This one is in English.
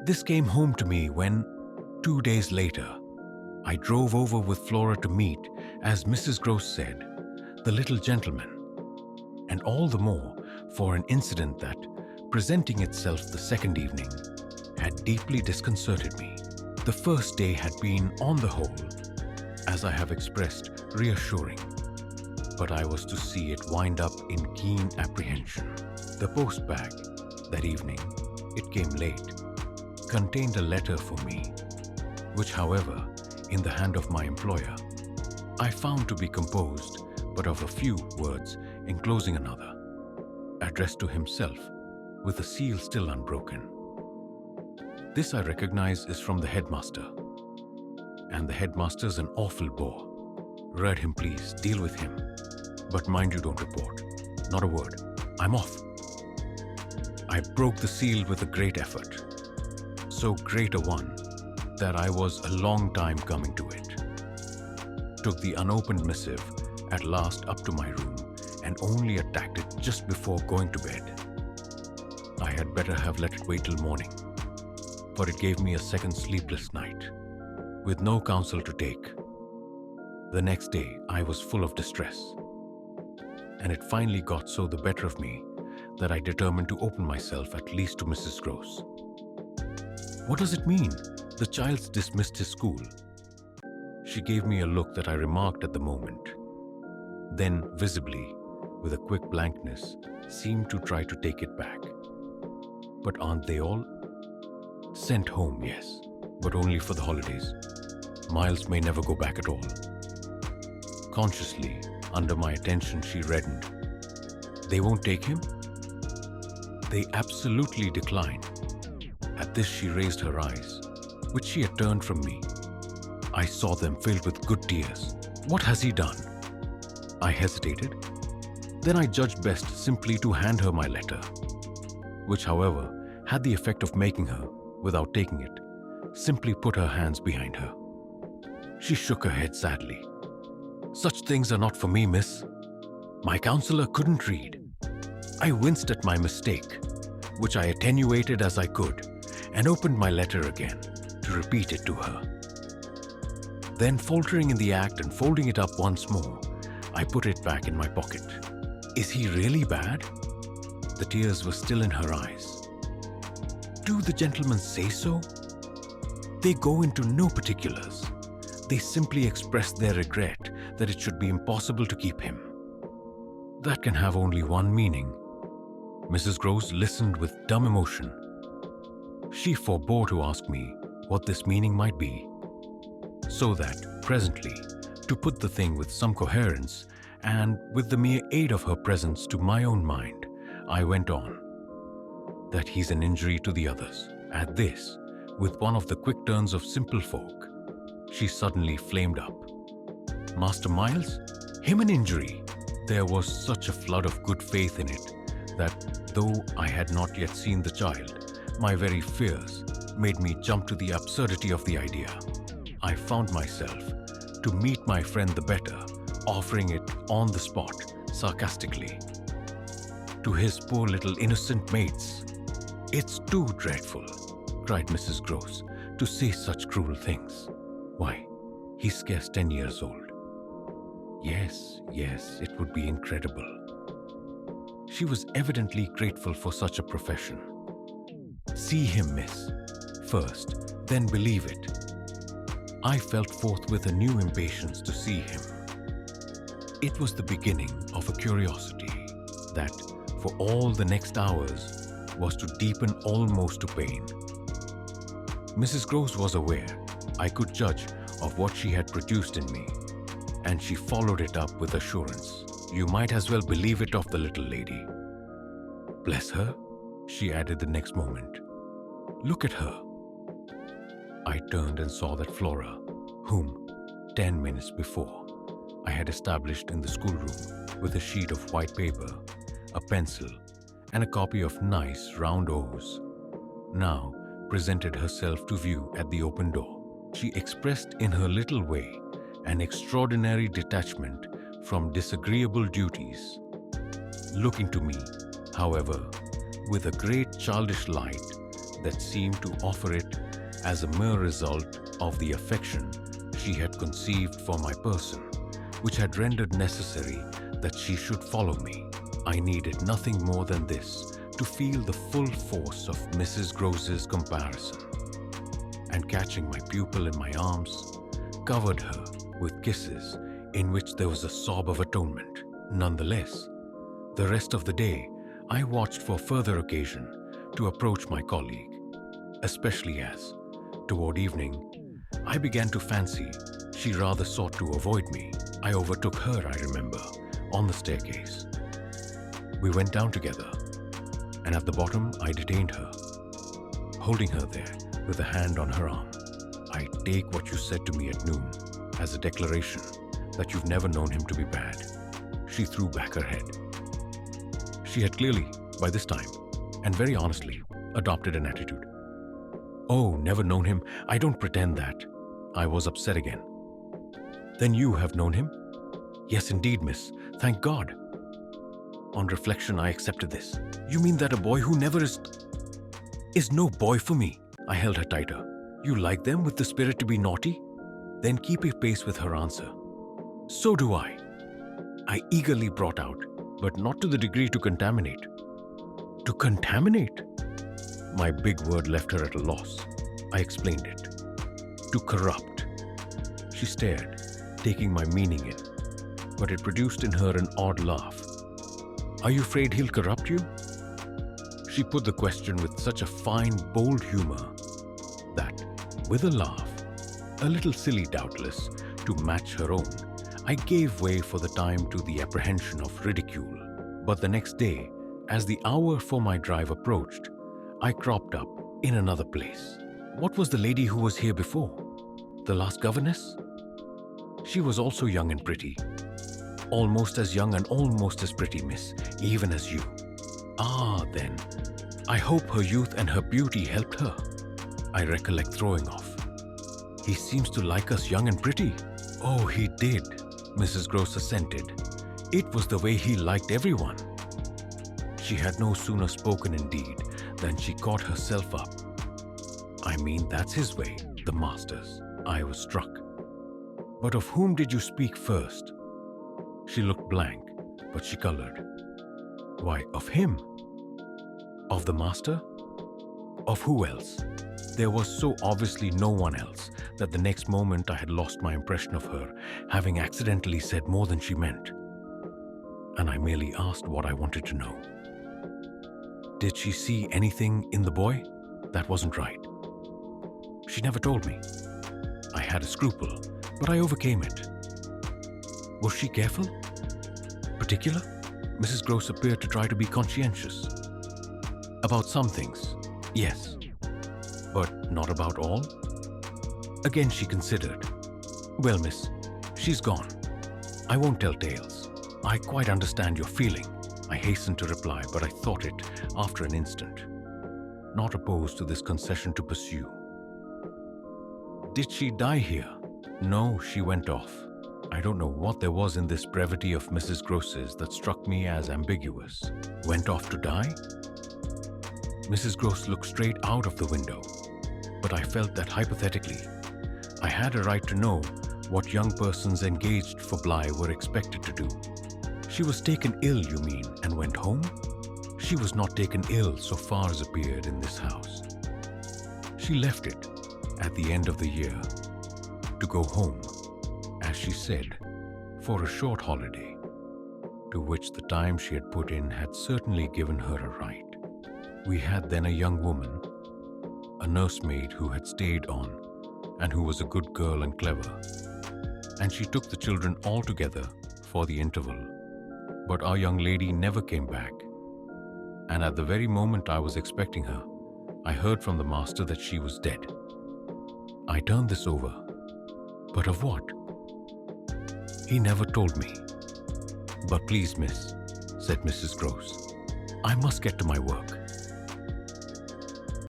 This came home to me when, 2 days later, I drove over with Flora to meet, as Mrs. Gross said, the little gentleman, and all the more for an incident that, presenting itself the second evening, had deeply disconcerted me. The first day had been, on the whole, as I have expressed, reassuring, but I was to see it wind up in keen apprehension. The post bag, that evening, it came late, contained a letter for me, which, however, in the hand of my employer, I found to be composed but of a few words enclosing another, addressed to himself, with the seal still unbroken. This I recognize is from the headmaster, and the headmaster's an awful bore. Read him, please, deal with him, but mind you don't report, not a word. I'm off. I broke the seal with a great effort, so great a one that I was a long time coming to it. Took the unopened missive at last up to my room and only attacked it just before going to bed. I had better have let it wait till morning, for it gave me a second sleepless night, with no counsel to take. The next day I was full of distress, and it finally got so the better of me that I determined to open myself at least to Mrs. Gross. What does it mean? The child's dismissed his school. She gave me a look that I remarked at the moment, then visibly, with a quick blankness, seemed to try to take it back. But aren't they all? Sent home, yes, but only for the holidays. Miles may never go back at all. Consciously, under my attention, she reddened. They won't take him? They absolutely decline. At this she raised her eyes, which she had turned from me. I saw them filled with good tears. What has he done? I hesitated. Then I judged best simply to hand her my letter, which, however, had the effect of making her, without taking it, simply put her hands behind her. She shook her head sadly. Such things are not for me, miss. My counselor couldn't read. I winced at my mistake, which I attenuated as I could, and opened my letter again to repeat it to her. Then, faltering in the act and folding it up once more, I put it back in my pocket. Is he really bad? The tears were still in her eyes. Do the gentlemen say so? They go into no particulars. They simply express their regret that it should be impossible to keep him. That can have only one meaning. Mrs. Gross listened with dumb emotion. She forbore to ask me what this meaning might be, so that, presently, to put the thing with some coherence, and with the mere aid of her presence to my own mind, I went on. That he's an injury to the others. At this, with one of the quick turns of simple folk, she suddenly flamed up. Master Miles? Him an injury? There was such a flood of good faith in it that, though I had not yet seen the child, my very fears made me jump to the absurdity of the idea. I found myself, to meet my friend the better, offering it on the spot, sarcastically. To his poor little innocent mates. It's too dreadful, cried Mrs. Gross, to say such cruel things. Why, he's scarce 10 years old. Yes, it would be incredible. She was evidently grateful for such a profession. See him, miss, first, then believe it. I felt forthwith a new impatience to see him. It was the beginning of a curiosity that, for all the next hours, was to deepen almost to pain. Mrs. Gross was aware, I could judge, of what she had produced in me, and she followed it up with assurance. You might as well believe it of the little lady. Bless her, she added the next moment. Look at her. I turned and saw that Flora, whom, 10 minutes before, I had established in the schoolroom with a sheet of white paper, a pencil, and a copy of nice round O's, now presented herself to view at the open door. She expressed in her little way an extraordinary detachment from disagreeable duties, looking to me, however, with a great childish light that seemed to offer it as a mere result of the affection she had conceived for my person, which had rendered necessary that she should follow me. I needed nothing more than this to feel the full force of Mrs. Groce's comparison, and catching my pupil in my arms, covered her with kisses in which there was a sob of atonement. Nonetheless, the rest of the day, I watched for further occasion to approach my colleague, especially as, toward evening, I began to fancy she rather sought to avoid me. I overtook her, I remember, on the staircase. We went down together, and at the bottom I detained her, holding her there with a hand on her arm. I take what you said to me at noon as a declaration that you've never known him to be bad. She threw back her head. She had clearly, by this time, and very honestly, adopted an attitude. Oh, never known him? I don't pretend that. I was upset again. Then you have known him? Yes, indeed, miss. Thank God. On reflection, I accepted this. You mean that a boy who never is no boy for me? I held her tighter. You like them with the spirit to be naughty? Then keep a pace with her answer. So do I eagerly brought out, but not to the degree to contaminate. To contaminate? My big word left her at a loss. I explained it. To corrupt. She stared, taking my meaning in, but it produced in her an odd laugh. Are you afraid he'll corrupt you? She put the question with such a fine, bold humor that, with a laugh, a little silly doubtless, to match her own, I gave way for the time to the apprehension of ridicule. But the next day, as the hour for my drive approached, I cropped up in another place. What was the lady who was here before? The last governess? She was also young and pretty. Almost as young and almost as pretty, miss, even as you. Ah, then, I hope her youth and her beauty helped her. I recollect throwing off. He seems to like us young and pretty. Oh, he did, Mrs. Gross assented. It was the way he liked everyone. She had no sooner spoken indeed than she caught herself up. I mean, that's his way, the master's. I was struck. But of whom did you speak first? She looked blank, but she colored. Why, of him. Of the master? Of who else? There was so obviously no one else that the next moment I had lost my impression of her, having accidentally said more than she meant. And I merely asked what I wanted to know. Did she see anything in the boy? That wasn't right. She never told me. I had a scruple, but I overcame it. Was she careful? Particular? Mrs. Gross appeared to try to be conscientious. About some things, yes. But not about all? Again she considered. Well, miss, she's gone. I won't tell tales. I quite understand your feeling. I hastened to reply, but I thought it after an instant. Not opposed to this concession to pursue. Did she die here? No, she went off. I don't know what there was in this brevity of Mrs. Gross's that struck me as ambiguous. Went off to die? Mrs. Gross looked straight out of the window, but I felt that hypothetically, I had a right to know what young persons engaged for Bly were expected to do. She was taken ill, you mean, and went home? She was not taken ill so far as appeared in this house. She left it at the end of the year to go home, as she said, for a short holiday, to which the time she had put in had certainly given her a right. We had then a young woman, a nursemaid who had stayed on and who was a good girl and clever, and she took the children all together for the interval. But our young lady never came back, and at the very moment I was expecting her, I heard from the master that she was dead. I turned this over. But of what? He never told me. But please, miss, said Mrs. Gross, I must get to my work.